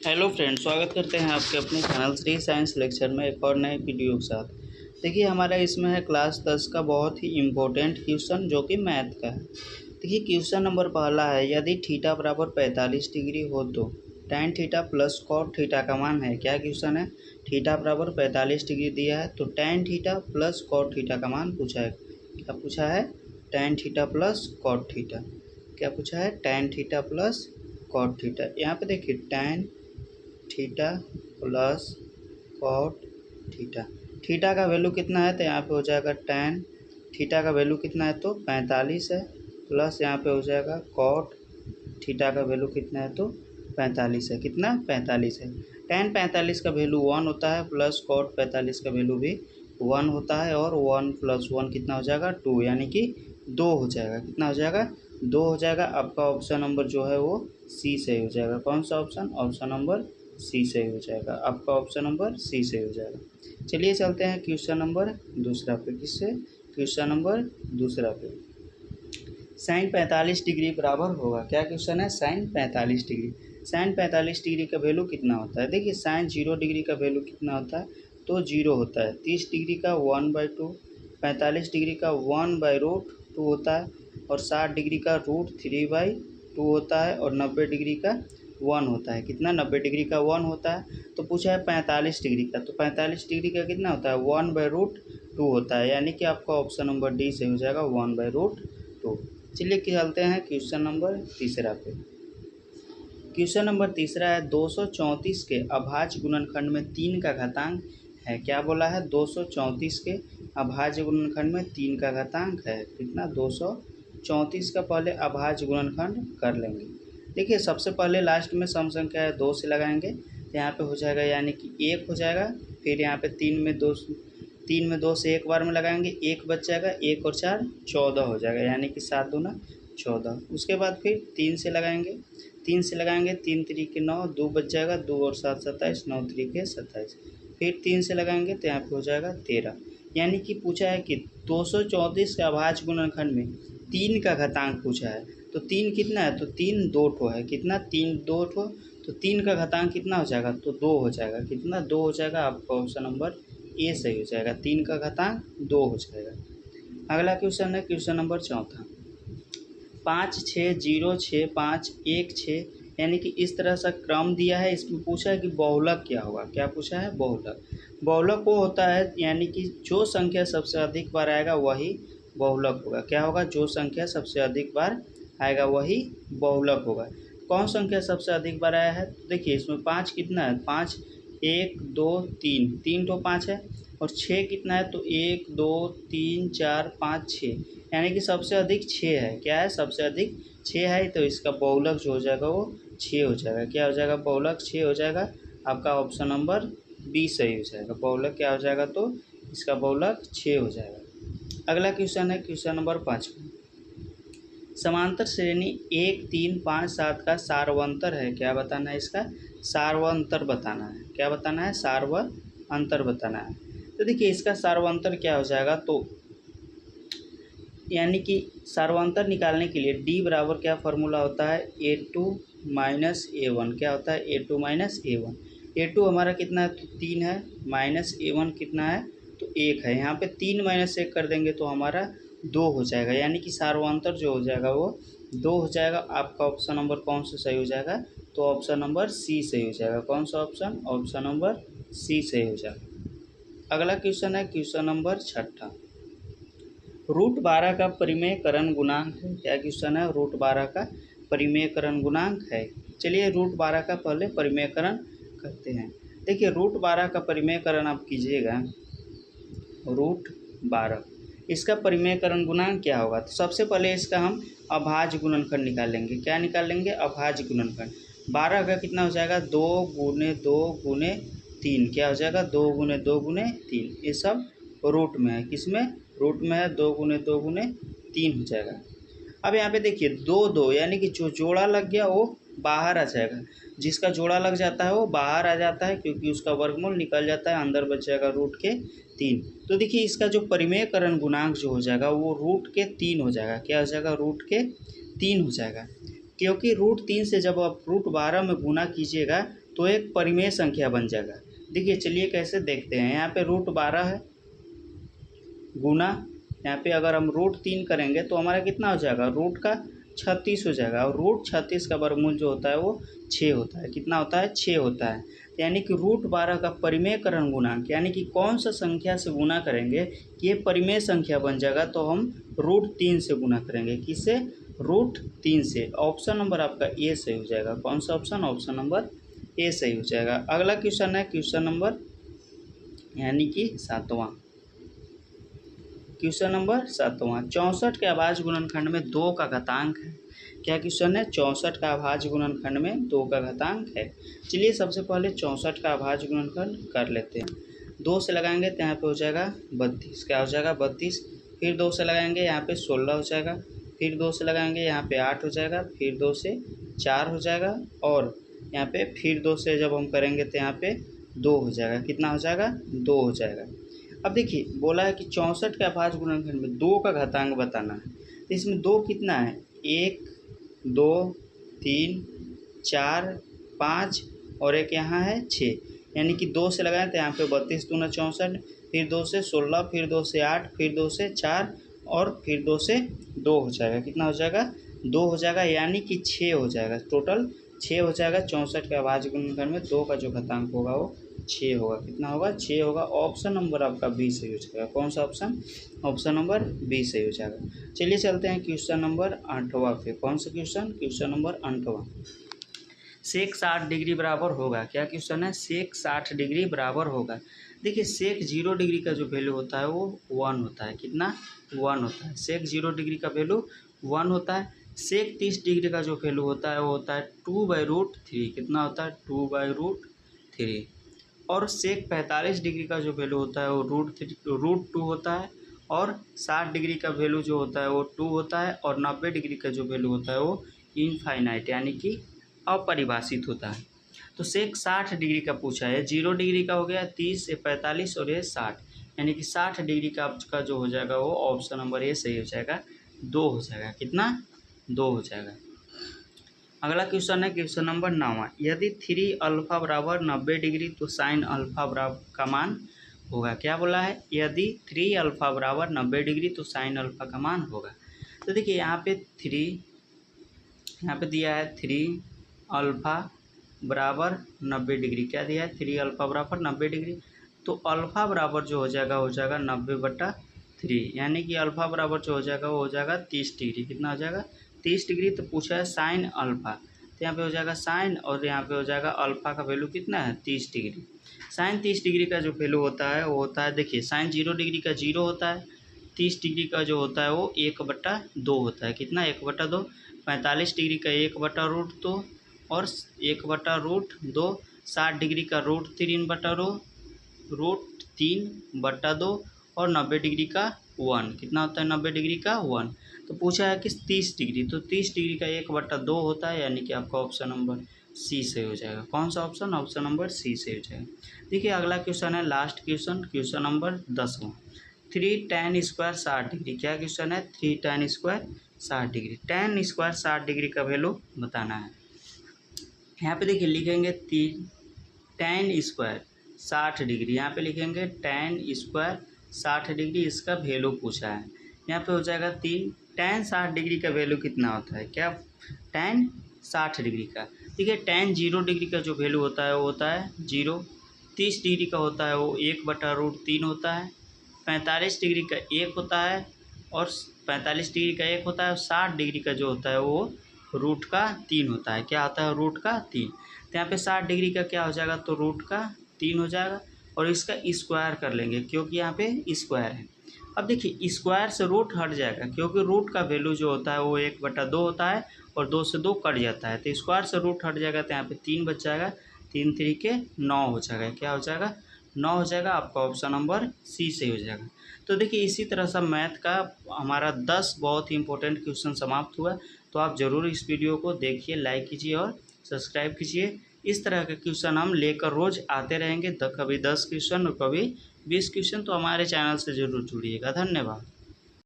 Hello friends, स्वागत करते हैं आपके अपने चैनल श्री साइंस लेक्चर में एक और नए वीडियो के साथ। देखिए, हमारा इसमें है क्लास 10 का बहुत ही इम्पोर्टेंट क्वेश्चन जो कि मैथ का है। देखिए, क्वेश्चन नंबर पहला है, यदि थीटा बराबर 45 डिग्री हो तो tan theta plus cot theta का मान है। क्या क्वेश्चन है? थीटा बराबर 45 डिग्री दिया है तो tan theta plus cot theta का मान पूछा है। क्या पूछा है? tan theta plus cot theta. क्या पूछा है? tan theta plus cot theta. यहाँ पे देखिए, tan theta plus cot theta. Theta का वैल्यू कितना है तो यहाँ पे हो जाएगा tan थीटा का वैल्यू कितना है तो 45 है, प्लस यहाँ पे हो जाएगा कॉट थीटा का वैल्यू कितना है तो 45 है। कितना? 45 है। tan 45 का वैल्यू 1 होता है, प्लस कॉट 45 का वैल्यू भी 1 होता है, और 1 प्लस 1 कितना हो जाएगा? 2, यानी कि 2 हो जाएगा। कितना हो जाएगा? 2 हो जाएगा। आपका ऑप्शन नंबर जो है वो सी सही हो जाएगा। कौन सा ऑप्शन? ऑप्शन नंबर सी सही हो जाएगा। आपका ऑप्शन नंबर सी सही हो जाएगा। चलिए चलते हैं क्वेश्चन नंबर दूसरा पे। किससे? क्वेश्चन नंबर दूसरा पे। साइन 45 डिग्री बराबर होगा। क्या क्वेश्चन है? Sine 45 degree. साइन 45 डिग्री का वैल्यू कितना होता है? देखिए, साइन 0 डिग्री का वैल्यू कितना होता है तो 0 होता है। 30 डिग्री का 1/2, 45 डिग्री का 1/√2 होता है, और 60 डिग्री का √3/2 होता है, और 90 डिग्री का 1 होता है। कितना? 90 डिग्री का 1 होता है। तो पूछा है 45 डिग्री का, तो 45 डिग्री का कितना होता है? 1/√2 होता है, यानी कि आपका ऑप्शन नंबर डी सही हो जाएगा, 1/√2। चलिए चलते हैं क्वेश्चन नंबर तीसरा पे। क्वेश्चन नंबर तीसरा है, 234 के अभाज्य गुणनखंड में 3 का घातांक है। क्या बोला है? 234 के अभाज्य गुणनखंड में 3 का घातांक है। कितना? 234 का पहले अभाज्य गुणनखंड कर लेंगे। देखिए, सबसे पहले लास्ट में सम संख्या है 2 से लगाएंगे, तो यहाँ पे हो जाएगा, यानी कि 1 हो जाएगा। फिर यहाँ पे 3 में 2 से एक बार में लगाएंगे, 1 बच जाएगा, 1 और 4 14 हो जाएगा, यानी कि 7 दूना 14। उसके बाद फिर 3 से लगाएंगे, 3 3 9, 2 बच जाएगा, 2 और 7 27, 9 3 27। फिर 3 से लगाएंगे तो यहाँ पे हो जाएगा 13। यानी कि पूछा है कि 234 के अभाज्य गुणनखंड में 3 का घातांक पूछा है। तो 3 कितना है तो 3 दो ठो है। कितना? 3 दो ठो। तो 3 का घातांक कितना हो जाएगा तो 2 हो जाएगा। कितना? 2 हो जाएगा। आपका ऑप्शन नंबर ए सही हो जाएगा। 3 का घातांक 2 हो जाएगा। अगला क्वेश्चन है क्वेश्चन नंबर चौथा, 5 6 0 6 5 1 6, यानी कि इस तरह से क्रम दिया है। इसमें पूछा है कि बहुलक क्या होगा। क्या पूछा है? बहुलक। बहुलक वो होता है, यानी कि जो संख्या सबसे अधिक बार आएगा वही बहुलक होगा। क्या होगा? जो संख्या सबसे अधिक बार आएगा वही बहुलक होगा। कौन संख्या सबसे अधिक बार आया है? तो देखिए, इसमें 5 कितना है? 5 1 2 3, 3 तो 5 है, और 6 कितना है तो 1 2 3 4 5 6, यानी कि सबसे अधिक 6 है। क्या है? सबसे अधिक 6 है, तो इसका बहुलक जो हो जाएगा वो 6 हो जाएगा। क्या हो जाएगा? बहुलक 6 हो जाएगा। आपका ऑप्शन नंबर बी सही हो जाएगा। बहुलक क्या हो जाएगा तो इसका बहुलक 6 हो जाएगा। अगला क्वेश्चन है क्वेश्चन नंबर 5। समांतर श्रेणी 1 3 5 7 का सार्वंतर है। क्या बताना है? इसका सार्वंतर बताना है। क्या बताना है? सार्वंतर बताना है। तो देखिए, इसका सार्वंतर क्या हो जाएगा तो, यानी कि सार्वंतर निकालने के लिए डी बराबर क्या फार्मूला होता है? A2 minus A1। क्या होता है? A2 minus A1। A2 हमारा कितना है तो 3 है, माइनस A1 कितना है तो 1 है। यहाँ पे 3 माइनस 1 कर देंगे तो हमारा 2 हो जाएगा, यानी कि सार्वंतर जो हो जाएगा वो 2 हो जाएगा। आपका ऑप्शन नंबर कौन सा सही हो जाएगा तो ऑप्शन नंबर सी सही हो जाएगा। कौन सा ऑप्शन? ऑप्शन नंबर सी सही हो जाएगा। अगला क्वेश्चन है क्वेश्चन नंबर 6, √12 का परिमेयकरण गुणांक है। क्या क्वेश्चन है? √12 का परिमेयकरण गुणांक है। चलिए √12 का पहले परिमेयकरण करते हैं। देखिए, √12 का परिमेयकरण आप कीजिएगा, √12 इसका परिमेयकरण गुणांक क्या होगा? तो सबसे पहले इसका हम अभाज्य गुणनखंड निकाल लेंगे। क्या निकाल लेंगे? अभाज्य गुणनखंड। 12 का कितना हो जाएगा? 2 गुने 2 गुने 3। क्या हो जाएगा? 2 गुने 2 गुने 3। ये सब रूट में है। किस में? रूट में है। 2 गुने 2 गुने 3 हो जाएगा। अब यहाँ पे देखिए, 2 2, यानी कि जो जोड़ा लग गया वो बाहर आ जाएगा। जिसका जोड़ा लग जाता है वो बाहर आ जाता है, क्योंकि उसका वर्गमूल निकल जाता है, अंदर बच जाएगा √3। तो देखिए, इसका जो परिमेयकरण गुणांक जो हो जाएगा वो √3 हो जाएगा। क्या हो जाएगा? √3 हो जाएगा। क्योंकि √3 से जब आप √12 में गुना कीजिएगा तो एक परिमेय संख्या बन जाएगा। देखिए चलिए कैसे देखते हैं। यहाँ पे √12 है गुना यहाँ पे अगर हम √3 करेंगे तो हमारा कितना हो जाएगा, रूट का 36 हो जाएगा। और √36 का वर्गमूल जो होता है वो 6 होता है। कितना होता है, 6 होता है। तो यानी कि √12 का परिमेयकरण गुणांक, यानी कि कौन सा संख्या से गुना करेंगे कि ये परिमेय संख्या बन जाएगा, तो हम √3 से गुना करेंगे। किससे, √3 से। ऑप्शन नंबर आपका ए सही हो जाएगा। कौन सा ऑप्शन, ऑप्शन नंबर ए सही हो जाएगा। अगला क्वेश्चन है क्वेश्चन नंबर यानी कि 7वां। क्वेश्चन नंबर 7वां, 64 के अभाज्य गुणनखंड में 2 का घातांक है। क्या क्वेश्चन है, 64 का अभाज्य गुणनखंड में 2 का घातांक है। चलिए सबसे पहले 64 का अभाज्य गुणनखंड कर लेते हैं। 2 से लगाएंगे तो यहाँ पे हो जाएगा 32। क्या हो जाएगा, 32। फिर 2 से लगाएंगे यहाँ पे 16 हो जाएगा। फिर 2 से लगाएंगे यहाँ पे 8 हो जाएगा। फिर 2 से 4 हो जाएगा। और यहाँ पे फिर 2 से जब हम करेंगे तो यहाँ पे 2 हो जाएगा। कितना हो जाएगा, 2 हो जाएगा। अब देखिए बोला है कि 64 के अभाज्य गुणनखंड में 2 का घातांक बताना है। तो इसमें 2 कितना है, 1 2 3 4 5 और एक यहाँ है 6। यानी कि 2 से लगाएं तो यहाँ पे 32 दूना 64, फिर 2 से 16, फिर 2 से 8, फिर 2 से 4 और फिर 2 से 2 हो जाएगा। कितना हो जाएगा, 2 हो जाएगा। यानी कि 6 हो जाएगा, टोटल 6 हो जाएगा। 64 के अभाज्य गुणनखंड में 2 का जो घातांक होगा वो 6 होगा। कितना होगा, 6 होगा। ऑप्शन नंबर आपका बी सही हो जाएगा। कौन सा ऑप्शन, ऑप्शन नंबर बी सही हो जाएगा। चलिए चलते हैं क्वेश्चन नंबर 8वां पे। कौन सा क्वेश्चन, क्वेश्चन नंबर 8वां। सेक 60 डिग्री बराबर होगा। क्या क्वेश्चन है, सेक 60 डिग्री बराबर होगा। देखिए सेक 0 डिग्री का जो वैल्यू होता है वो 1 होता है। कितना, 1 होता है। सेक 0 डिग्री का वैल्यू 1 होता है। सेक 30 डिग्री का जो वैल्यू होता है वो होता है 2/√3। कितना होता है, 2/√3। और सेक 45 डिग्री का जो वैल्यू होता है वो √2 होता है। और 60 डिग्री का वैल्यू जो होता है वो 2 होता है। और 90 डिग्री का जो वैल्यू होता है वो इनफाइनाइट यानी कि अपरिभाषित होता है। तो सेक 60 डिग्री का पूछा है। 0 डिग्री का हो गया 30, ये 45 और ये 60, यानी कि 60 डिग्री का आपका जो हो जाएगा वो ऑप्शन नंबर ए सही हो जाएगा, 2 हो जाएगा। कितना, 2 हो जाएगा। अगला क्वेश्चन है क्वेश्चन नंबर 9वां। यदि 3α बराबर 90 डिग्री तो साइन अल्फा बराबर का मान होगा। क्या बोला है, यदि 3α बराबर 90 डिग्री तो साइन अल्फा का मान होगा। तो देखिए यहाँ पे 3, यहाँ पे दिया है 3α बराबर 90 डिग्री। क्या दिया है, 3α बराबर 90 डिग्री। तो अल्फ़ा बराबर जो हो जाएगा 90/3, यानी कि अल्फ़ा बराबर जो हो जाएगा वो हो जाएगा 30 डिग्री। कितना हो जाएगा, 30 डिग्री। तो पूछा है साइन अल्फ़ा, तो यहाँ पे हो जाएगा साइन, और यहाँ पे हो जाएगा अल्फ़ा का वैल्यू कितना है, 30 डिग्री। साइन 30 डिग्री का जो वैल्यू होता है वो होता है, देखिए साइन 0 डिग्री का 0 होता है। 30 डिग्री का जो होता है वो 1/2 होता है। कितना, 1/2। 45 डिग्री का 1/√2 और 1/√2। 60 डिग्री का √3/2 और 90 डिग्री का 1। कितना होता है, 90 डिग्री का 1। तो पूछा है कि 30 डिग्री, तो 30 डिग्री का 1/2 होता है, यानी कि आपका ऑप्शन नंबर सी सही हो जाएगा। कौन सा ऑप्शन, ऑप्शन नंबर सी सही हो जाएगा। देखिए अगला क्वेश्चन है लास्ट क्वेश्चन, क्वेश्चन नंबर 10वां। 3 tan² 60 डिग्री। क्या क्वेश्चन है, 3 tan² 60 डिग्री। tan² 60 डिग्री का वैल्यू बताना है। यहाँ पे देखिए लिखेंगे 3 tan² 60 डिग्री, यहाँ पे लिखेंगे tan² 60 डिग्री, इसका वैल्यू पूछा है। यहाँ पे हो जाएगा 3 tan 60 डिग्री का वैल्यू कितना होता है, क्या tan 60 डिग्री का। ठीक है, tan 0 डिग्री का जो वैल्यू होता है वो होता है 0। 30 डिग्री का होता है वो 1/√3 होता है। 45 डिग्री का 1 होता है, और 45 डिग्री का 1 होता है। और 60 डिग्री का जो होता है वो √3 होता है। क्या होता है, √3। तो यहाँ पे 60 डिग्री का क्या हो जाएगा, तो √3 हो जाएगा। और इसका स्क्वायर कर लेंगे क्योंकि यहाँ पे स्क्वायर है। अब देखिए स्क्वायर से रूट हट जाएगा, क्योंकि रूट का वैल्यू जो होता है वो 1/2 होता है, और 2 से 2 कट जाता है। तो स्क्वायर से रूट हट जाएगा, तो यहाँ पे 3 बच जाएगा। 3 3 के 9 हो जाएगा। क्या हो जाएगा, 9 हो जाएगा। आपका ऑप्शन नंबर सी से हो जाएगा। तो देखिए इसी तरह से मैथ का हमारा 10 बहुत ही इंपॉर्टेंट क्वेश्चन समाप्त हुआ। तो आप ज़रूर इस वीडियो को देखिए, लाइक कीजिए और सब्सक्राइब कीजिए। इस तरह के क्वेश्चन हम लेकर रोज़ आते रहेंगे, कभी 10 क्वेश्चन और कभी 20 क्वेश्चन। तो हमारे चैनल से ज़रूर जुड़िएगा। धन्यवाद।